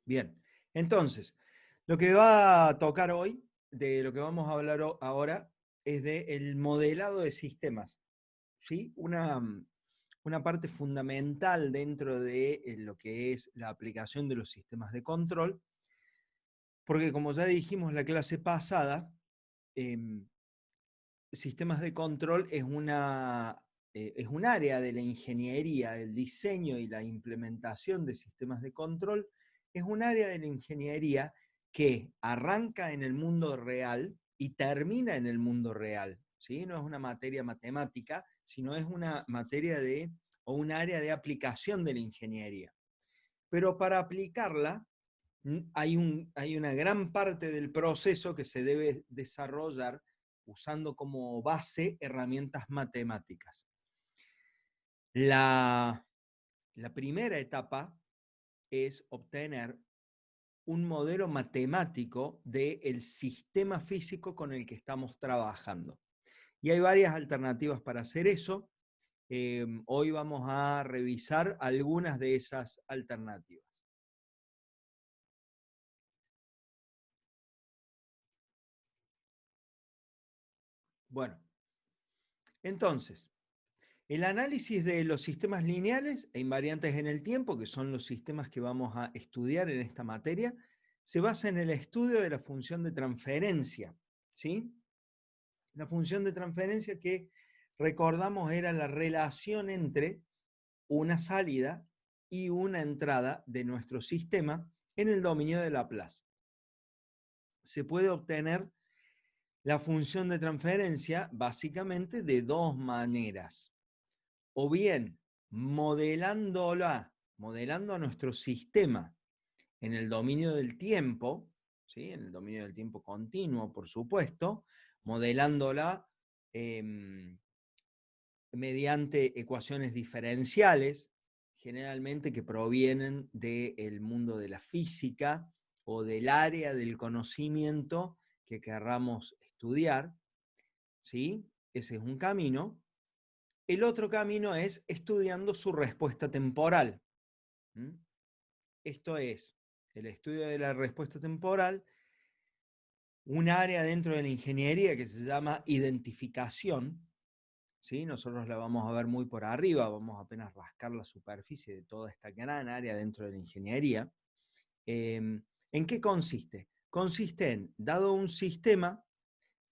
Bien, entonces, lo que va a tocar hoy, de lo que vamos a hablar ahora, es del modelado de sistemas, ¿sí? Una parte fundamental dentro de lo que es la aplicación de los sistemas de control, porque como ya dijimos la clase pasada, eh, sistemas de control es un área de la ingeniería, el diseño y la implementación de sistemas de control, es un área de la ingeniería que arranca en el mundo real y termina en el mundo real. ¿Sí? No es una materia matemática, sino es una materia o un área de aplicación de la ingeniería. Pero para aplicarla hay una gran parte del proceso que se debe desarrollar usando como base herramientas matemáticas. La, la primera etapa es obtener un modelo matemático del sistema físico con el que estamos trabajando. Y hay varias alternativas para hacer eso. Hoy vamos a revisar algunas de esas alternativas. Bueno, entonces, el análisis de los sistemas lineales e invariantes en el tiempo, que son los sistemas que vamos a estudiar en esta materia, se basa en el estudio de la función de transferencia. ¿Sí? La función de transferencia que recordamos era la relación entre una salida y una entrada de nuestro sistema en el dominio de Laplace. Se puede obtener la función de transferencia básicamente de dos maneras. O bien modelando a nuestro sistema en el dominio del tiempo, ¿sí? En el dominio del tiempo continuo, por supuesto, modelándola mediante ecuaciones diferenciales, generalmente que provienen del mundo de la física o del área del conocimiento que querramos estudiar, ¿sí? Ese es un camino. El otro camino es estudiando su respuesta temporal. Esto es el estudio de la respuesta temporal, un área dentro de la ingeniería que se llama identificación. ¿Sí? Nosotros la vamos a ver muy por arriba, vamos a apenas rascar la superficie de toda esta gran área dentro de la ingeniería. ¿En qué consiste? Consiste en, dado un sistema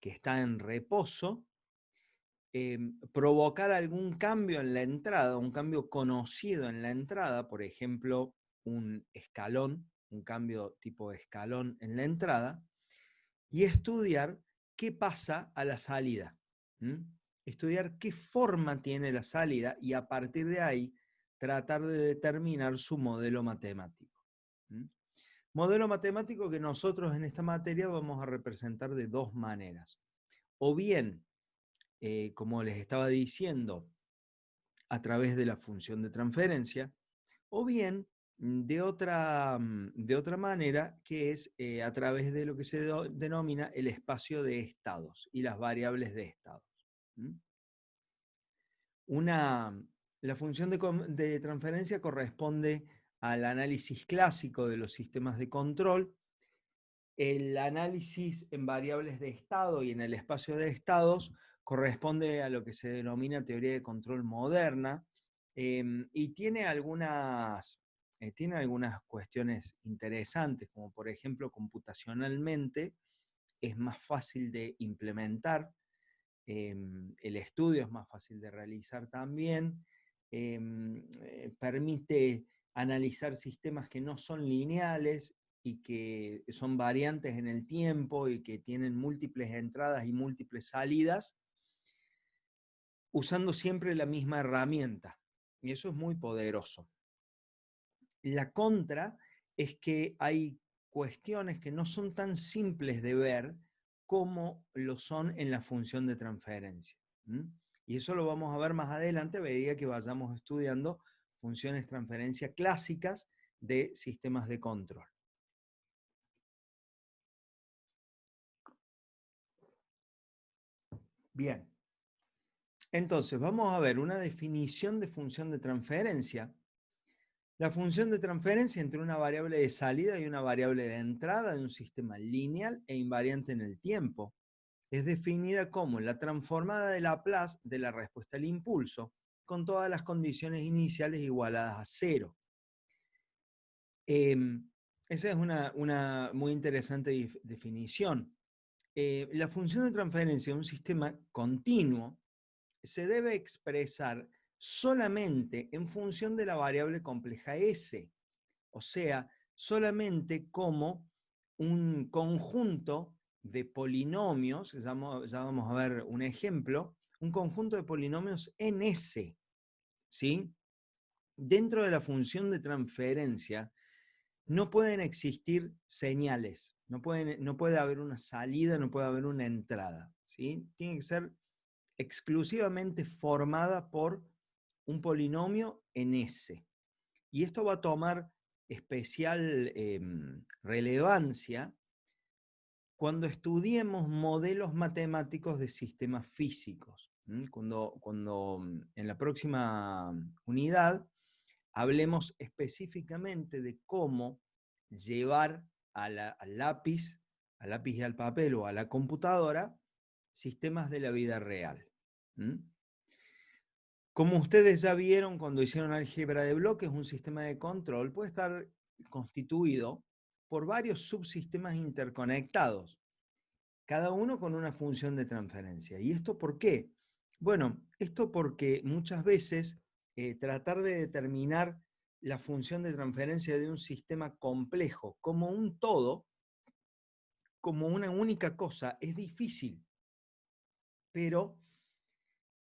que está en reposo, provocar algún cambio en la entrada, un cambio conocido en la entrada, por ejemplo, un escalón, un cambio tipo escalón en la entrada, y estudiar qué pasa a la salida. Estudiar qué forma tiene la salida y a partir de ahí tratar de determinar su modelo matemático. Modelo matemático que nosotros en esta materia vamos a representar de dos maneras. O bien, como les estaba diciendo, a través de la función de transferencia, o bien de otra manera, que es a través de lo que se denomina el espacio de estados y las variables de estados. La función de transferencia corresponde al análisis clásico de los sistemas de control. El análisis en variables de estado y en el espacio de estados corresponde a lo que se denomina teoría de control moderna, y tiene algunas cuestiones interesantes, como por ejemplo computacionalmente es más fácil de implementar, el estudio es más fácil de realizar también, permite analizar sistemas que no son lineales y que son variantes en el tiempo y que tienen múltiples entradas y múltiples salidas, usando siempre la misma herramienta. Y eso es muy poderoso. La contra es que hay cuestiones que no son tan simples de ver como lo son en la función de transferencia. Y eso lo vamos a ver más adelante a medida que vayamos estudiando funciones de transferencia clásicas de sistemas de control. Bien, entonces vamos a ver una definición de función de transferencia. La función de transferencia entre una variable de salida y una variable de entrada de un sistema lineal e invariante en el tiempo es definida como la transformada de Laplace de la respuesta al impulso, con todas las condiciones iniciales igualadas a cero. Esa es una muy interesante definición. La función de transferencia de un sistema continuo se debe expresar solamente en función de la variable compleja S, o sea, solamente como un conjunto de polinomios, ya vamos a ver un ejemplo, un conjunto de polinomios en S, ¿sí? Dentro de la función de transferencia no pueden existir señales, no puede haber una salida, no puede haber una entrada, ¿sí? Tiene que ser exclusivamente formada por un polinomio en S. Y esto va a tomar especial relevancia cuando estudiemos modelos matemáticos de sistemas físicos. Cuando en la próxima unidad hablemos específicamente de cómo llevar al lápiz y al papel o a la computadora sistemas de la vida real. Como ustedes ya vieron cuando hicieron álgebra de bloques, un sistema de control puede estar constituido por varios subsistemas interconectados, cada uno con una función de transferencia. ¿Y esto por qué? Bueno, esto porque muchas veces tratar de determinar la función de transferencia de un sistema complejo como un todo, como una única cosa, es difícil, pero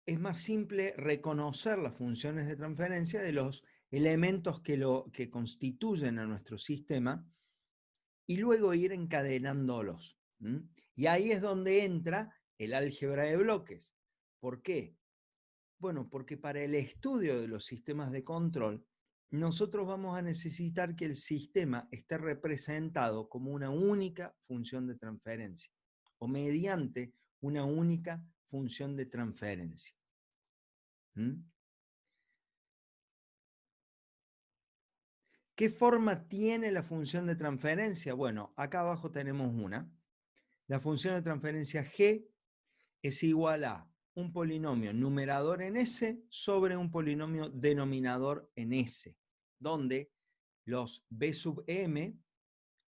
es más simple reconocer las funciones de transferencia de los elementos que constituyen a nuestro sistema y luego ir encadenándolos. Y ahí es donde entra el álgebra de bloques. ¿Por qué? Bueno, porque para el estudio de los sistemas de control, nosotros vamos a necesitar que el sistema esté representado como una única función de transferencia o mediante una única función de transferencia. ¿Qué forma tiene la función de transferencia? Bueno, acá abajo tenemos una. La función de transferencia g es igual a un polinomio numerador en S sobre un polinomio denominador en S, donde los b sub m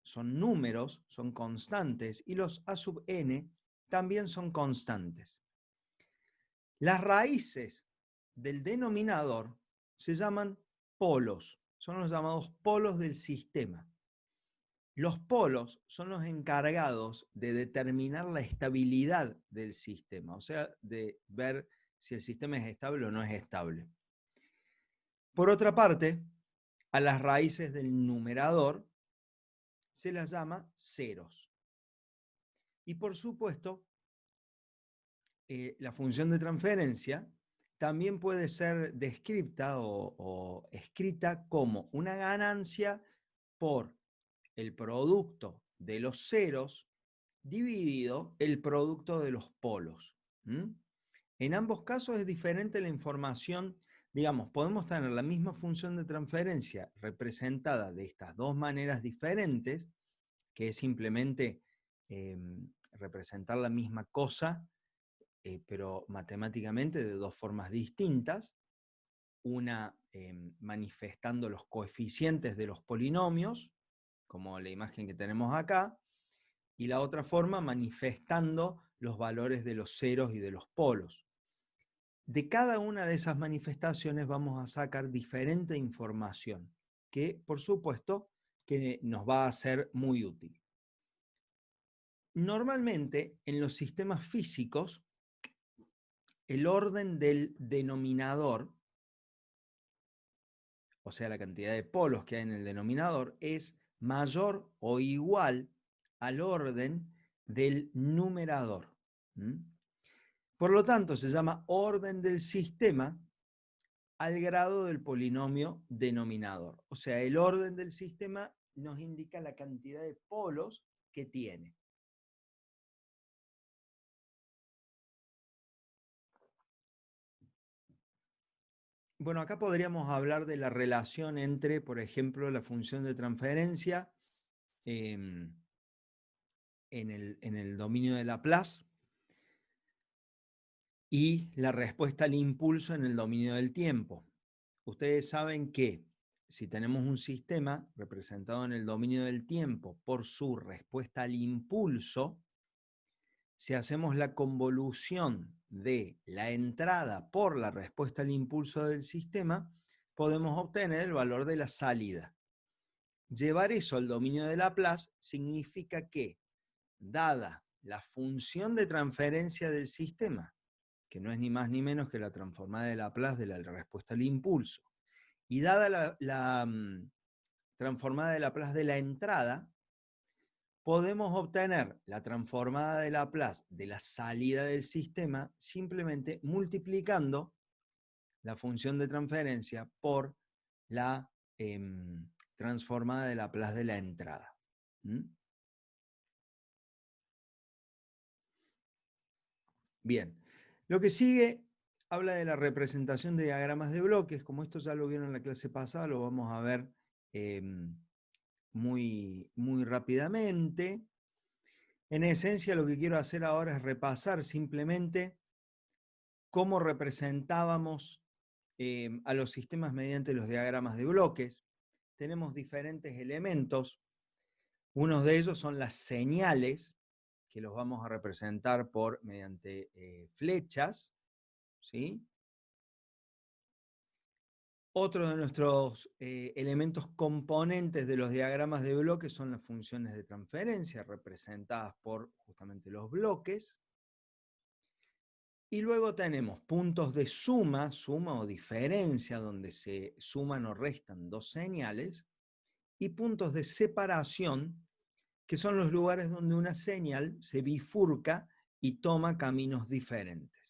son números, son constantes, y los a sub n también son constantes. Las raíces del denominador se llaman polos, son los llamados polos del sistema. Los polos son los encargados de determinar la estabilidad del sistema, o sea, de ver si el sistema es estable o no es estable. Por otra parte, a las raíces del numerador se las llama ceros. Y por supuesto, la función de transferencia también puede ser descrita o escrita como una ganancia por el producto de los ceros dividido el producto de los polos. En ambos casos es diferente la información, digamos, podemos tener la misma función de transferencia representada de estas dos maneras diferentes, que es simplemente representar la misma cosa, pero matemáticamente de dos formas distintas, una manifestando los coeficientes de los polinomios, como la imagen que tenemos acá, y la otra forma manifestando los valores de los ceros y de los polos. De cada una de esas manifestaciones vamos a sacar diferente información, que por supuesto que nos va a ser muy útil. Normalmente en los sistemas físicos, el orden del denominador, o sea, la cantidad de polos que hay en el denominador, es mayor o igual al orden del numerador. Por lo tanto, se llama orden del sistema al grado del polinomio denominador. O sea, el orden del sistema nos indica la cantidad de polos que tiene. Bueno, acá podríamos hablar de la relación entre, por ejemplo, la función de transferencia en el dominio de Laplace y la respuesta al impulso en el dominio del tiempo. Ustedes saben que si tenemos un sistema representado en el dominio del tiempo por su respuesta al impulso, si hacemos la convolución de la entrada por la respuesta al impulso del sistema, podemos obtener el valor de la salida. Llevar eso al dominio de Laplace significa que, dada la función de transferencia del sistema, que no es ni más ni menos que la transformada de Laplace de la respuesta al impulso, y dada la transformada de Laplace de la entrada, podemos obtener la transformada de Laplace de la salida del sistema simplemente multiplicando la función de transferencia por la transformada de Laplace de la entrada. ¿Mm? Bien, lo que sigue habla de la representación de diagramas de bloques. Como esto ya lo vieron en la clase pasada, lo vamos a ver muy rápidamente. En esencia, lo que quiero hacer ahora es repasar simplemente cómo representábamos a los sistemas mediante los diagramas de bloques. Tenemos diferentes elementos. Unos de ellos son las señales, que los vamos a representar mediante flechas, ¿sí? Otro de nuestros elementos componentes de los diagramas de bloques son las funciones de transferencia, representadas por justamente los bloques. Y luego tenemos puntos de suma o diferencia, donde se suman o restan dos señales, y puntos de separación, que son los lugares donde una señal se bifurca y toma caminos diferentes.